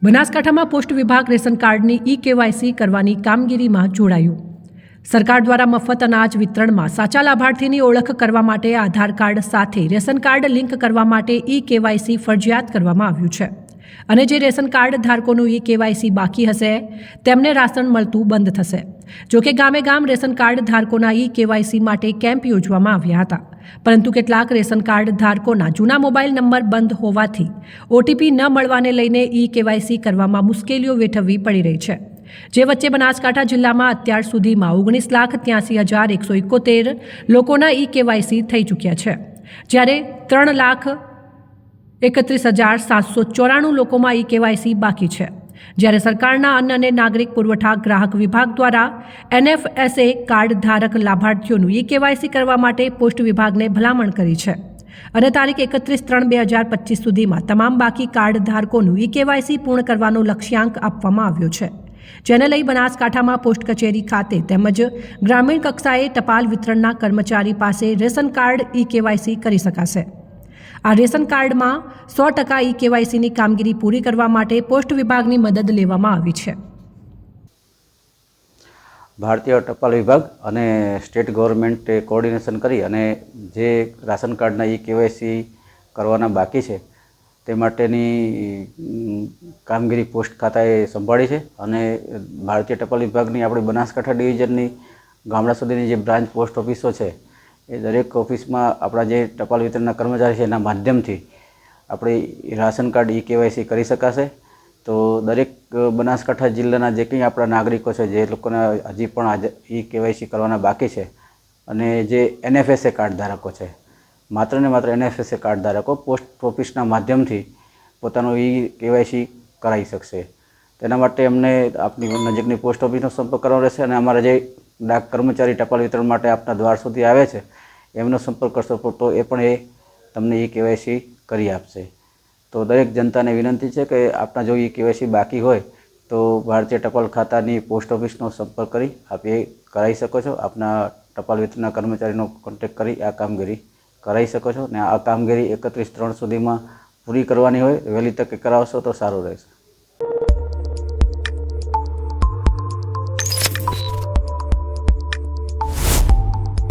બનાસકાંઠામાં પોસ્ટ વિભાગ રેશન કાર્ડની ઈ-કેવાયસી કરવાની કામગીરીમાં જોડાયું। સરકાર દ્વારા મફત અનાજ વિતરણમાં સાચા લાભાર્થીની ઓળખ કરવા માટે આધાર કાર્ડ સાથે રેશન કાર્ડ લિંક કરવા માટે ઈ-કેવાયસી ફરજિયાત કરવામાં આવ્યું છે અને જે રેશન કાર્ડ ધારકોનું ઈ-કેવાયસી બાકી હશે તેમને રાશન મળતું બંધ થશે। જોકે ગામે ગામ રેશન કાર્ડ ધારકોના ઈ-કેવાયસી માટે કેમ્પ યોજવામાં આવ્યા હતા, પરંતુ કેટલાક રેશન કાર્ડ ધારકોના જૂના મોબાઈલ નંબર બંધ હોવાથી ઓટીપી ન મળવાને લઈને ઈ-કેવાયસી કરવામાં મુશ્કેલીઓ વેઠવવી પડી રહી છે। જે વચ્ચે બનાસકાંઠા જિલ્લામાં અત્યાર સુધીમાં 19,83,171 લોકોના ઈ-કેવાયસી થઈ ચૂક્યા છે, જ્યારે 3,31,794 લોકોમાં ઈ-કેવાયસી બાકી છે। જ્યારે સરકારના અન્ન અને નાગરિક પુરવઠા ગ્રાહક વિભાગ દ્વારા એનએફએસએ કાર્ડ ધારક લાભાર્થીઓનું ઈ-કેવાયસી કરવા માટે પોસ્ટ વિભાગને ભલામણ કરી છે અને તારીખ 31/3/2025 સુધીમાં તમામ બાકી કાર્ડ ધારકોનું ઈ-કેવાયસી પૂર્ણ કરવાનો લક્ષ્યાંક આપવામાં આવ્યો છે, જેને લઈ બનાસકાંઠામાં પોસ્ટ કચેરી ખાતે તેમજ ગ્રામીણ કક્ષાએ ટપાલ વિતરણના કર્મચારી પાસે રેશન કાર્ડ ઈ-કેવાયસી કરી શકાશે। આ રેશન કાર્ડમાં 100% ઈ-કેવાયસીની કામગીરી પૂરી કરવા માટે પોસ્ટ વિભાગની મદદ લેવામાં આવી છે। ભારતીય ટપાલ વિભાગ અને સ્ટેટ ગવર્મેન્ટે કોઓર્ડિનેશન કરી અને જે રાશન કાર્ડના ઈ-કેવાયસી કરવાના બાકી છે તે માટેની કામગીરી પોસ્ટ ખાતાએ સંભાળી છે અને ભારતીય ટપાલ વિભાગની આપણી બનાસકાંઠા ડિવિઝનની ગામડા સુધીની જે બ્રાન્ચ પોસ્ટ ઓફિસો છે એ દરેક ઓફિસમાં આપણા જે ટપાલ વિતરણના કર્મચારી છે એના માધ્યમથી આપણે રાશન કાર્ડ ઈ-કેવાયસી કરી શકાશે। તો દરેક બનાસકાંઠા જિલ્લાના જે કંઈ આપણા નાગરિકો છે જે લોકોને હજી પણ ઈ-કેવાયસી કરવાના બાકી છે અને જે એનએફએસએ કાર્ડ ધારકો છે, માત્ર ને માત્ર એનએફએસએ કાર્ડ ધારકો પોસ્ટ ઓફિસના માધ્યમથી પોતાનું ઈ-કેવાયસી કરાવી શકશે। તેના માટે અમને આપની નજીકની પોસ્ટ ઓફિસનો સંપર્ક કરવાનો રહેશે અને અમારા જે ડાક કર્મચારી ટપાલ વિતરણ માટે આપના દ્વાર સુધી આવે છે એમનો સંપર્ક કરશો તો એ પણ તમને ઈ-કેવાયસી કરી આપશે। તો દરેક જનતાને વિનંતી છે કે આપના જો ઈ-કેવાયસી બાકી હોય તો ભારતીય ટપાલ ખાતાની પોસ્ટ ઓફિસનો સંપર્ક કરી આપ એ કરાવી શકો છો। આપના ટપાલ વિતરણના કર્મચારીનો કોન્ટેક્ટ કરી આ કામગીરી કરાવી શકો છો અને આ કામગીરી 31/3 સુધીમાં પૂરી કરવાની હોય, વહેલી તકે કરાવશો તો સારું રહેશે।